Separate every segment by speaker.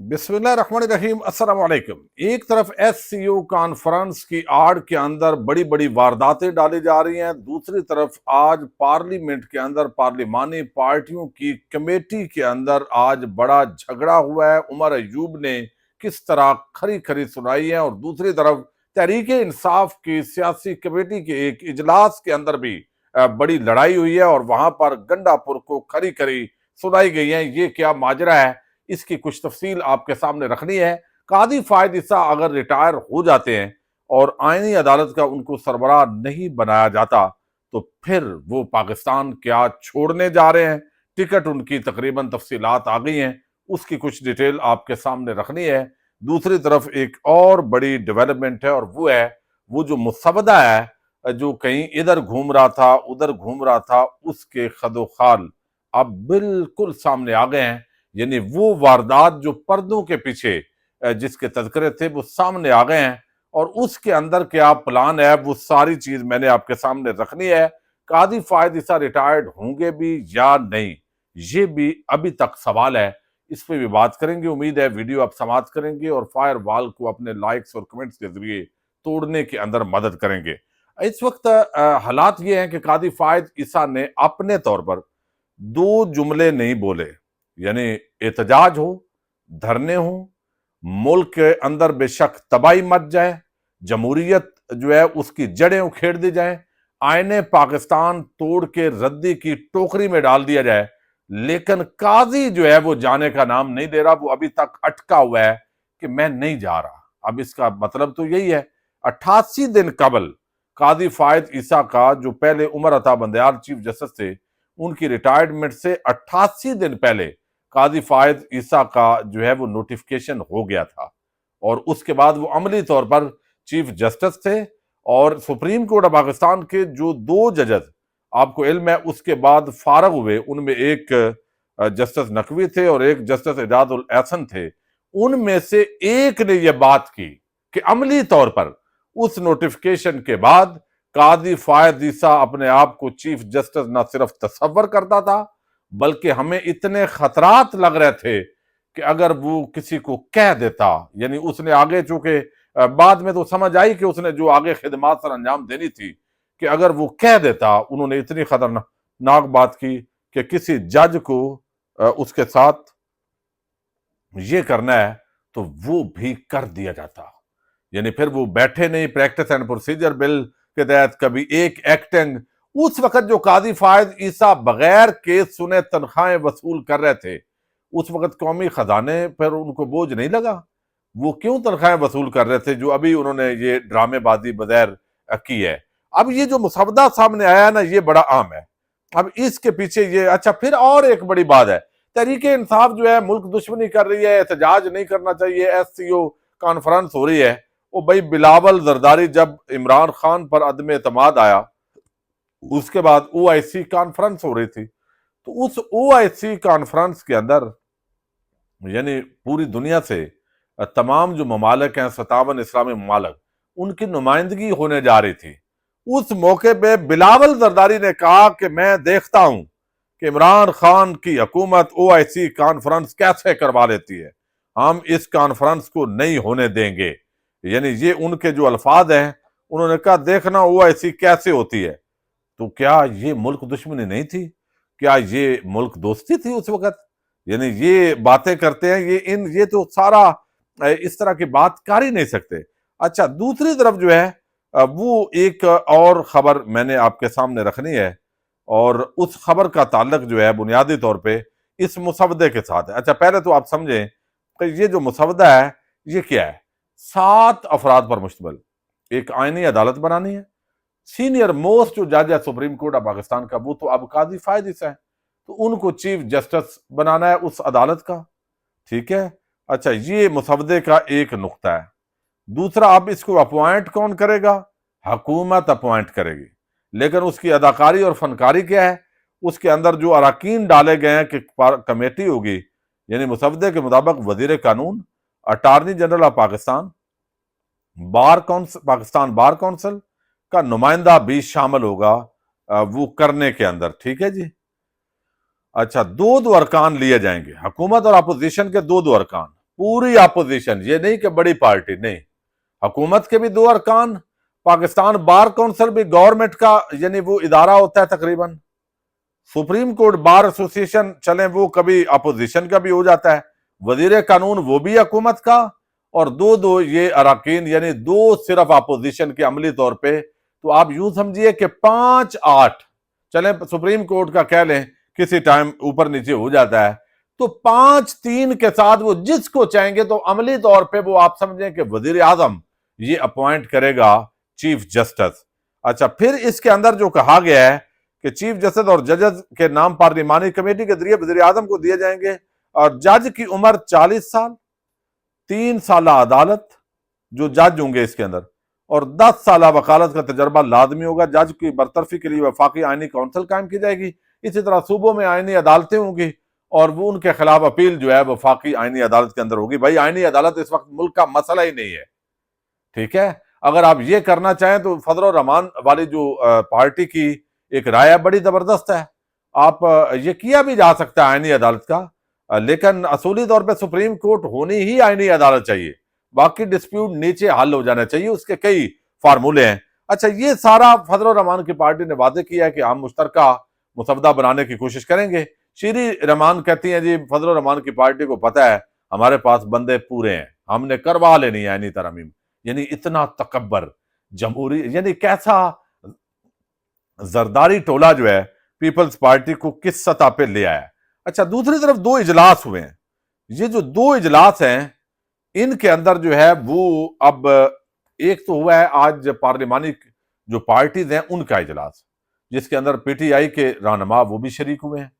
Speaker 1: बिस्मिल्लाहिर्रहमानिर्रहीम। अस्सलाम वालेकुम। एक तरफ एससीओ कॉन्फ्रेंस की आड़ के अंदर बड़ी बड़ी वारदातें डाली जा रही हैं, दूसरी तरफ आज पार्लियामेंट के अंदर पार्लिमानी पार्टियों की कमेटी के अंदर आज बड़ा झगड़ा हुआ है। उमर अयूब ने किस तरह खरी खरी सुनाई है, और दूसरी तरफ तहरीक इंसाफ की सियासी कमेटी के एक इजलास के अंदर भी बड़ी लड़ाई हुई है और वहां पर गंडापुर को खरी खरी सुनाई गई है। ये क्या माजरा है, इसकी कुछ तफसील आपके सामने रखनी है। कादी फायद ईसा अगर रिटायर हो जाते हैं और आईनी अदालत का उनको सरबराह नहीं बनाया जाता तो फिर वो पाकिस्तान क्या छोड़ने जा रहे हैं। टिकट उनकी तकरीबन तफसीलात आ गई हैं, उसकी कुछ डिटेल आपके सामने रखनी है। दूसरी तरफ एक और बड़ी डेवलपमेंट है, और वो है वो जो मुसवदा है जो कहीं इधर घूम रहा था उधर घूम रहा था, उसके खदोखाल अब बिल्कुल सामने आ गए हैं। यानी वो वारदात जो पर्दों के पीछे जिसके तज़किरे थे वो सामने आ गए हैं, और उसके अंदर क्या प्लान है वो सारी चीज मैंने आपके सामने रखनी है। कादी फायद ईसा रिटायर्ड होंगे भी या नहीं, ये भी अभी तक सवाल है। इस पे भी बात करेंगे। उम्मीद है वीडियो आप समाप्त करेंगे और फायर वॉल को अपने लाइक्स और कमेंट्स के जरिए तोड़ने के अंदर मदद करेंगे। इस वक्त हालात ये हैं कि कादी फायद ईसा ने अपने तौर पर दो जुमले नहीं बोले, यानी एहतजाज हो, धरने हो, मुल्क के अंदर बेशक तबाही मच जाए, जमहूरियत जो है उसकी जड़ें उखेड़ दी जाए, आईने पाकिस्तान तोड़ के रद्दी की टोकरी में डाल दिया जाए, लेकिन काजी जो है वो जाने का नाम नहीं ले रहा। वो अभी तक अटका हुआ है कि मैं नहीं जा रहा। अब इसका मतलब तो यही है, 88 दिन कबल कादी फायद ईसा का, जो पहले उमर अता बंदयाल चीफ जस्टिस थे, उनकी रिटायरमेंट से 88 दिन पहले कादी फायद ईसा का जो है वो नोटिफिकेशन हो गया था, और उसके बाद वो अमली तौर पर चीफ जस्टिस थे। और सुप्रीम कोर्ट ऑफ पाकिस्तान के जो दो जजेस आपको इल्म है उसके बाद फारग हुए, उनमें एक जस्टिस नकवी थे और एक जस्टिस एजाज उल एहसन थे। उनमें से एक ने यह बात की कि अमली तौर पर उस नोटिफिकेशन के बाद कादी फायद ईसा अपने आप को चीफ जस्टिस न सिर्फ तसव्वुर करता था, बल्कि हमें इतने खतरात लग रहे थे कि अगर वो किसी को कह देता, यानी उसने आगे, चूंकि बाद में तो समझ आई कि उसने जो आगे खिदमात सर अंजाम देनी थी, कि अगर वो कह देता, उन्होंने इतनी खतरनाक बात की कि किसी जज को उसके साथ ये करना है तो वो भी कर दिया जाता। यानी फिर वो बैठे नहीं प्रैक्टिस एंड प्रोसीजर बिल के तहत, कभी एक एक्टिंग। उस वक्त जो कादी फायद ईसा बगैर केस सुने तनख्वाहें वसूल कर रहे थे, उस वक्त कौमी खजाने पर उनको बोझ नहीं लगा? वो क्यों तनख्वाहें वसूल कर रहे थे जो अभी उन्होंने ये ड्रामेबाजी बगैर की है? अब ये जो मुसवदा सामने आया ना, ये बड़ा अहम है। अब इसके पीछे ये, अच्छा फिर और एक बड़ी बात है, तहरीक इंसाफ जो है मुल्क दुश्मनी कर रही है, एहतजाज नहीं करना चाहिए, एससीओ कॉन्फ्रेंस हो रही है। वो भाई बिलावल जरदारी जब इमरान खान पर अदम एतमाद आया, उसके बाद ओआईसी कॉन्फ्रेंस हो रही थी, तो उस ओआईसी कॉन्फ्रेंस के अंदर यानी पूरी दुनिया से तमाम जो ममालिक हैं, 57 इस्लामी ममालिक, उनकी नुमाइंदगी होने जा रही थी। उस मौके पे बिलावल जरदारी ने कहा कि मैं देखता हूं कि इमरान खान की हुकूमत ओआईसी कॉन्फ्रेंस कैसे करवा लेती है, हम इस कॉन्फ्रेंस को नहीं होने देंगे। यानी ये उनके जो अल्फाज हैं, उन्होंने कहा देखना ओआईसी कैसे होती है। तो क्या ये मुल्क दुश्मनी नहीं थी? क्या ये मुल्क दोस्ती थी उस वक्त? यानी ये बातें करते हैं, ये तो सारा इस तरह की बात कर ही नहीं सकते। अच्छा, दूसरी तरफ जो है वो एक और खबर मैंने आपके सामने रखनी है, और उस खबर का ताल्लुक जो है बुनियादी तौर पे इस मुसवदे के साथ है। अच्छा, पहले तो आप समझें कि ये जो मुसवदा है ये क्या है। 7 अफराद पर मुश्तमिल एक आईनी अदालत बनानी है। सीनियर मोस्ट जो जज है सुप्रीम कोर्ट ऑफ पाकिस्तान का, वो तो अब कादी फायद ईसा है, तो उनको चीफ जस्टिस बनाना है उस अदालत का। ठीक है। अच्छा, ये मुसवदे का एक नुक्ता है। दूसरा, अब इसको अपॉइंट कौन करेगा? हुकूमत अपॉइंट करेगी, लेकिन उसकी अदाकारी और फनकारी क्या है? उसके अंदर जो अरकान डाले गए हैं कि कमेटी होगी, यानी मुसवदे के मुताबिक वजीर कानून, attorney general of Pakistan, bar council, Pakistan bar council का नुमाइंदा भी शामिल होगा वो करने के अंदर। ठीक है जी। अच्छा, दो अरकान लिए जाएंगे, हुकूमत और अपोजिशन के दो अरकान। पूरी अपोजिशन, ये नहीं कि बड़ी पार्टी, नहीं, हुकूमत के भी दो अरकान, पाकिस्तान बार काउंसिल भी गवर्नमेंट का यानी वो इदारा होता है तकरीबन, सुप्रीम कोर्ट बार एसोसिएशन चले वो कभी अपोजिशन का भी हो जाता है, वजीर कानून वो भी हुकूमत का, और दो दो ये अरकान यानी दो सिर्फ अपोजिशन के अमली तौर पे। तो आप यूं समझिए कि 5-8 चले, सुप्रीम कोर्ट का कह लें किसी टाइम ऊपर नीचे हो जाता है, तो 5-3 के साथ वो जिसको चाहेंगे, तो अमली तौर पे वो आप समझें कि वजीर आजम ये अपॉइंट करेगा चीफ जस्टिस। अच्छा, फिर इसके अंदर जो कहा गया है कि चीफ जस्टिस और जजेस के नाम पार्लिमानी कमेटी के जरिए वजीर आजम को दिए जाएंगे, और जज की उम्र 40 साल, 3 साल अदालत जो जज होंगे इसके अंदर, और 10 साल वकालत का तजर्बा लाजमी होगा। जज की बरतरफी के लिए वफाकी आईनी काउंसिल कायम की जाएगी। इसी तरह सूबों में आईनी अदालतें होंगी, और वो उनके खिलाफ अपील जो है वफाकी आईनी अदालत के अंदर होगी। भाई, आईनी अदालत इस वक्त मुल्क का मसला ही नहीं है, ठीक है। अगर आप ये करना चाहें तो फजल रहमान वाली जो पार्टी की एक राय है बड़ी जबरदस्त है, आप ये किया भी जा सकता है आईनी अदालत का, लेकिन असूली तौर पे सुप्रीम कोर्ट होनी ही आईनी अदालत चाहिए, बाकी डिस्प्यूट नीचे हल हो जाना चाहिए, उसके कई फार्मूले हैं। अच्छा, ये सारा फजल रहमान की पार्टी ने वादे किया है कि हम मुश्तरका मुसवदा बनाने की कोशिश करेंगे। श्री रहमान कहती हैं जी फजल रहमान की पार्टी को पता है हमारे पास बंदे पूरे हैं, हमने करवा लेनी है आईनी तरमीम। यानी इतना तकब्बर जमहूरी, यानी कैसा जरदारी टोला जो है पीपल्स पार्टी को किस सतह पे ले आया। अच्छा, दूसरी तरफ 2 इजलास हुए हैं। ये जो 2 इजलास हैं इनके अंदर जो है वो अब एक तो हुआ है आज पार्लिमानी जो पार्टीज हैं उनका इजलास, जिसके अंदर पीटीआई के रहनुमा वो भी शरीक हुए हैं,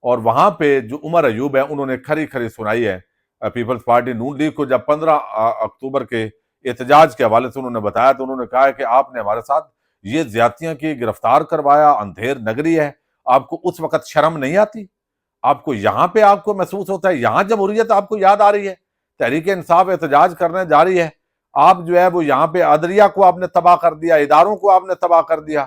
Speaker 1: और वहां पे जो उमर अयूब है उन्होंने खरी खरी सुनाई है पीपल्स पार्टी नून लीग को। जब 15 अक्टूबर के एहतजाज के हवाले से उन्होंने बताया तो उन्होंने कहा है कि आपने हमारे साथ ये ज्यादतियां की, गिरफ्तार करवाया, अंधेर नगरी है, आपको उस वक्त शर्म नहीं आती? आपको यहाँ पे आपको महसूस होता है यहाँ जमहूरियत आपको याद आ रही है? तहरीक इंसाफ एहतजाज करने जा रही है, आप जो है वो यहाँ पे अदलिया को आपने तबाह कर दिया, इदारों को आपने तबाह कर दिया।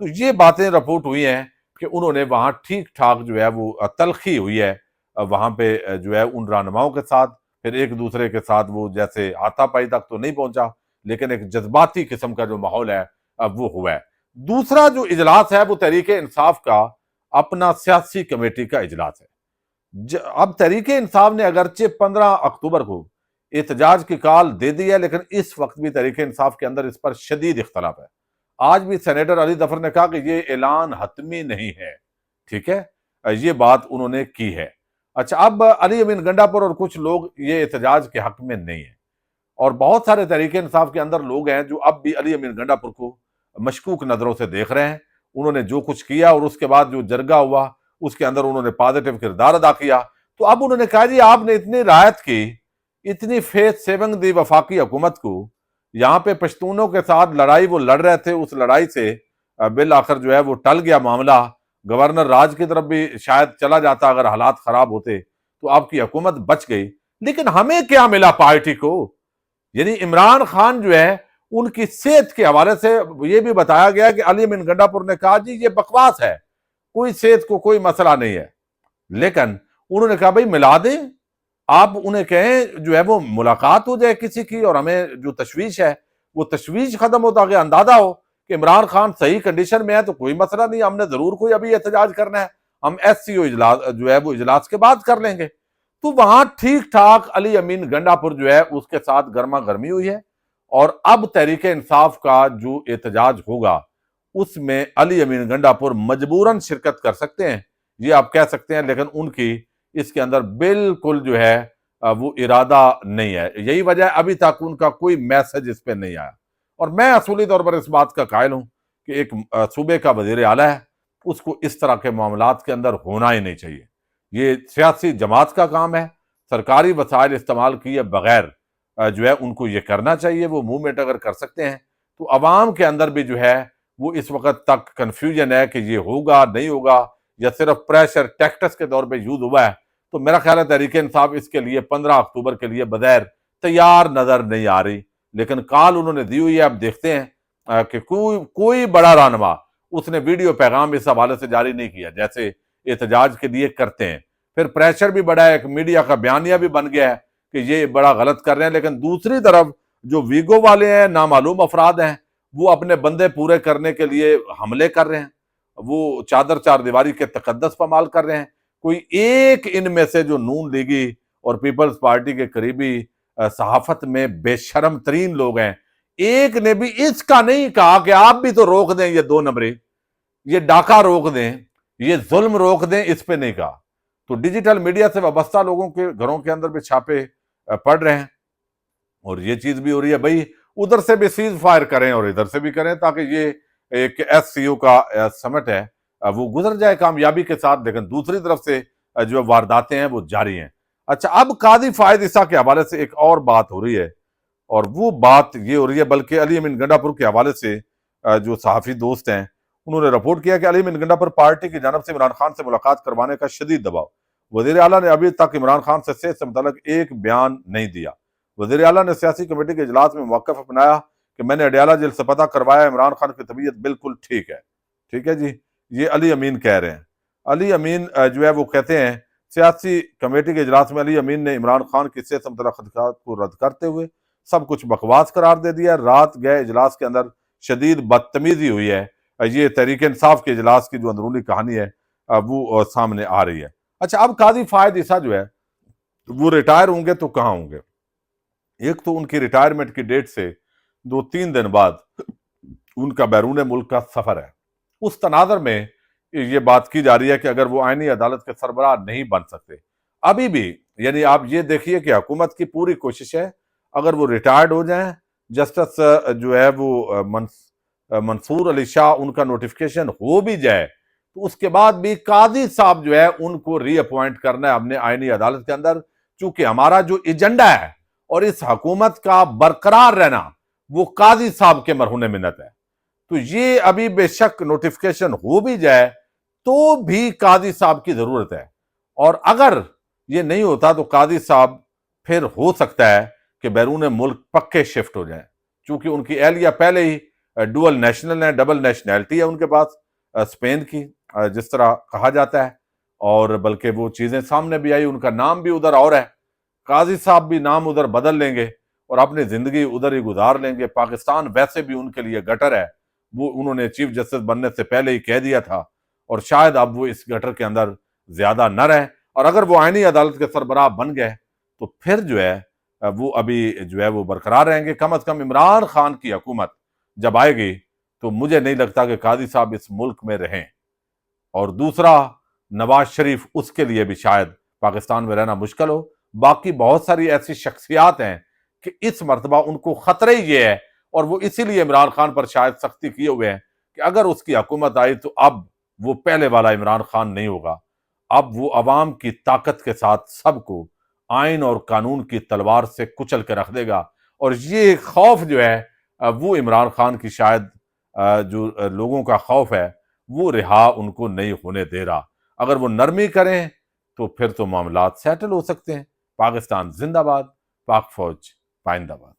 Speaker 1: तो ये बातें रिपोर्ट हुई हैं कि उन्होंने वहां ठीक ठाक जो है वो तलखी हुई है वहां पे जो है उन रहनुमाओं के साथ, फिर एक दूसरे के साथ वो जैसे हाथापाई तक तो नहीं पहुंचा, लेकिन एक जज्बाती किस्म का जो माहौल है वो हुआ है। दूसरा जो इजलास है वो तहरीक इंसाफ का अपना सियासी कमेटी का इजलास है। अब तहरीक इंसाफ ने अगरचे 15 अक्टूबर को एहतजाज की कॉल दे दी है, लेकिन इस वक्त भी तहरीक इंसाफ के अंदर इस पर शदीद इख्तलाफ है। आज भी सेनेटर अली जफर ने कहा कि ये ऐलान हतमी नहीं है, ठीक है, ये बात उन्होंने की है। अच्छा, अब अली अमीन गंडापुर और कुछ लोग ये एहतजाज के हक में नहीं है, और बहुत सारे तहरीक इंसाफ के अंदर लोग हैं जो अब भी अली अमीन गंडापुर को मशकूक नजरों से देख रहे हैं। उन्होंने जो कुछ किया और उसके बाद जो जरगा हुआ उसके अंदर उन्होंने पॉजिटिव किरदार अदा किया, तो अब उन्होंने कहा जी आपने इतनी राहत की, इतनी फेस सेविंग दी वफाकी हुकूमत को, यहाँ पे पश्तूनों के साथ लड़ाई वो लड़ रहे थे, उस लड़ाई से बिल आखिर जो है वो टल गया मामला। गवर्नर राज की तरफ भी शायद चला जाता अगर हालात खराब होते, तो आपकी हुकूमत बच गई। लेकिन हमें क्या मिला पार्टी को? यानी इमरान खान जो है उनकी सेहत के हवाले से ये भी बताया गया कि अली अमीन गंडापुर ने कहा जी ये बकवास है, कोई सेहत को कोई मसला नहीं है। लेकिन उन्होंने कहा भाई मिला दें, आप उन्हें कहें जो है वो मुलाकात हो जाए किसी की, और हमें जो तशवीश है वो तशवीश खत्म हो, ताकि अंदाजा हो कि इमरान खान सही कंडीशन में है, तो कोई मसला नहीं, हमने जरूर कोई अभी एहतजाज करना है, हम SCO इजलास जो है वो इजलास के बाद कर लेंगे। तो वहां ठीक ठाक अली अमीन गंडापुर जो है उसके साथ गर्मा गर्मी हुई है, और अब तहरीक इंसाफ का जो एहतजाज होगा उसमें अली अमीन गंडापुर मजबूरन शिरकत कर सकते हैं, ये आप कह सकते हैं, लेकिन उनकी इसके अंदर बिल्कुल जो है वो इरादा नहीं है। यही वजह है अभी तक उनका कोई मैसेज इस पे नहीं आया। और मैं असूली तौर पर इस बात का कायल हूं कि एक सूबे का वजीर आला है, उसको इस तरह के मामलात के अंदर होना ही नहीं चाहिए। ये सियासी जमात का काम है, सरकारी वसाइल इस्तेमाल किए बगैर जो है उनको ये करना चाहिए। वो मूवमेंट अगर कर सकते हैं तो अवाम के अंदर भी जो है वो इस वक्त तक कंफ्यूजन है कि ये होगा नहीं होगा, या सिर्फ प्रेशर टैक्टिक्स के तौर पे यूज हुआ है। तो मेरा ख्याल है तहरीक इंसाफ इसके लिए 15 अक्टूबर के लिए बगैर तैयार नजर नहीं आ रही, लेकिन कॉल उन्होंने दी हुई है। अब देखते हैं कि कोई बड़ा रहनुमा उसने वीडियो पैगाम इस हवाले से जारी नहीं किया जैसे एहतजाज के लिए करते हैं। फिर प्रेशर भी बढ़ा है, एक मीडिया का बयानिया भी बन गया है کہ یہ بڑا غلط کر رہے ہیں، لیکن دوسری طرف جو ویگو والے ہیں، نامعلوم افراد ہیں، وہ اپنے بندے پورے کرنے کے لیے حملے کر رہے ہیں، وہ چادر چار دیواری کے تقدس پامال کر رہے ہیں۔ کوئی ایک ان میں سے جو نون لیگی اور پیپلز پارٹی کے قریبی صحافت میں بے شرم ترین لوگ ہیں، ایک نے بھی اس کا نہیں کہا کہ آپ بھی تو روک دیں یہ 2 نمبری، یہ ڈاکہ روک دیں، یہ ظلم روک دیں، اس پہ نہیں کہا۔ تو ڈیجیٹل میڈیا سے وابستہ لوگوں کے گھروں کے اندر بھی چھاپے پڑ رہے ہیں، اور یہ چیز بھی ہو رہی ہے بھائی ادھر سے بھی سیز فائر کریں اور ادھر سے بھی کریں، تاکہ یہ ایک ایس سی او کا سمٹ ہے وہ گزر جائے کامیابی کے ساتھ، لیکن دوسری طرف سے جو وارداتیں ہیں وہ جاری ہیں۔ اچھا، اب قاضی فائد عیسیٰ کے حوالے سے ایک اور بات ہو رہی ہے، اور وہ بات یہ ہو رہی ہے، بلکہ علی امین گنڈا پور کے حوالے سے جو صحافی دوست ہیں انہوں نے رپورٹ کیا کہ علی امین گنڈا پور پارٹی کی جانب سے عمران خان سے ملاقات کروانے کا شدید دباؤ۔ وزیر اعلیٰ نے ابھی تک عمران خان سے صحت سے متعلق ایک بیان نہیں دیا۔ وزیر اعلیٰ نے سیاسی کمیٹی کے اجلاس میں موقف اپنایا کہ میں نے اڈیالہ جیل سے پتہ کروایا عمران خان کی طبیعت بالکل ٹھیک ہے۔ ٹھیک ہے جی، یہ علی امین کہہ رہے ہیں۔ علی امین جو ہے وہ کہتے ہیں سیاسی کمیٹی کے اجلاس میں علی امین نے عمران خان کی صحت سے متعلق خدشات کو رد کرتے ہوئے سب کچھ بکواس قرار دے دیا۔ رات گئے اجلاس کے اندر شدید بدتمیزی ہوئی ہے۔ یہ تحریک انصاف کے اجلاس کی جو اندرونی کہانی ہے وہ سامنے آ رہی ہے۔ اچھا، اب قاضی فائد عیسیٰ جو ہے وہ ریٹائر ہوں گے تو کہاں ہوں گے؟ ایک تو ان کی ریٹائرمنٹ کی ڈیٹ سے 2-3 دن بعد ان کا بیرون ملک کا سفر ہے۔ اس تناظر میں یہ بات کی جا رہی ہے کہ اگر وہ آئینی عدالت کے سربراہ نہیں بن سکتے ابھی بھی، یعنی آپ یہ دیکھیے کہ حکومت کی پوری کوشش ہے اگر وہ ریٹائرڈ ہو جائیں، جسٹس جو ہے وہ منصور علی شاہ ان کا نوٹیفکیشن ہو بھی جائے تو اس کے بعد بھی قاضی صاحب جو ہے ان کو ری اپوائنٹ کرنا ہے ہم نے آئینی عدالت کے اندر، چونکہ ہمارا جو ایجنڈا ہے اور اس حکومت کا برقرار رہنا وہ قاضی صاحب کے مرہون منت ہے۔ تو یہ ابھی بے شک نوٹیفکیشن ہو بھی جائے تو بھی قاضی صاحب کی ضرورت ہے، اور اگر یہ نہیں ہوتا تو قاضی صاحب پھر ہو سکتا ہے کہ بیرون ملک پکے شفٹ ہو جائیں، چونکہ ان کی اہلیہ پہلے ہی ڈوئل نیشنل ہے، ڈبل نیشنلٹی ہے ان کے پاس اسپین کی، جس طرح کہا جاتا ہے، اور بلکہ وہ چیزیں سامنے بھی آئی، ان کا نام بھی ادھر اور ہے۔ قاضی صاحب بھی نام ادھر بدل لیں گے اور اپنی زندگی ادھر ہی گزار لیں گے۔ پاکستان ویسے بھی ان کے لیے گٹر ہے، وہ انہوں نے چیف جسٹس بننے سے پہلے ہی کہہ دیا تھا، اور شاید اب وہ اس گٹر کے اندر زیادہ نہ رہیں، اور اگر وہ آئینی عدالت کے سربراہ بن گئے تو پھر جو ہے وہ ابھی جو ہے وہ برقرار رہیں گے۔ کم از کم عمران خان کی حکومت جب آئے گی تو مجھے نہیں لگتا کہ قاضی صاحب اس ملک میں رہیں، اور دوسرا نواز شریف اس کے لیے بھی شاید پاکستان میں رہنا مشکل ہو۔ باقی بہت ساری ایسی شخصیات ہیں کہ اس مرتبہ ان کو خطرہ ہی یہ ہے، اور وہ اسی لیے عمران خان پر شاید سختی کیے ہوئے ہیں کہ اگر اس کی حکومت آئی تو اب وہ پہلے والا عمران خان نہیں ہوگا، اب وہ عوام کی طاقت کے ساتھ سب کو آئین اور قانون کی تلوار سے کچل کے رکھ دے گا، اور یہ خوف جو ہے وہ عمران خان کی شاید جو لوگوں کا خوف ہے وہ رہا ان کو نہیں ہونے دے رہا۔ اگر وہ نرمی کریں تو پھر تو معاملات سیٹل ہو سکتے ہیں۔ پاکستان زندہ باد، پاک فوج پائندہ باد۔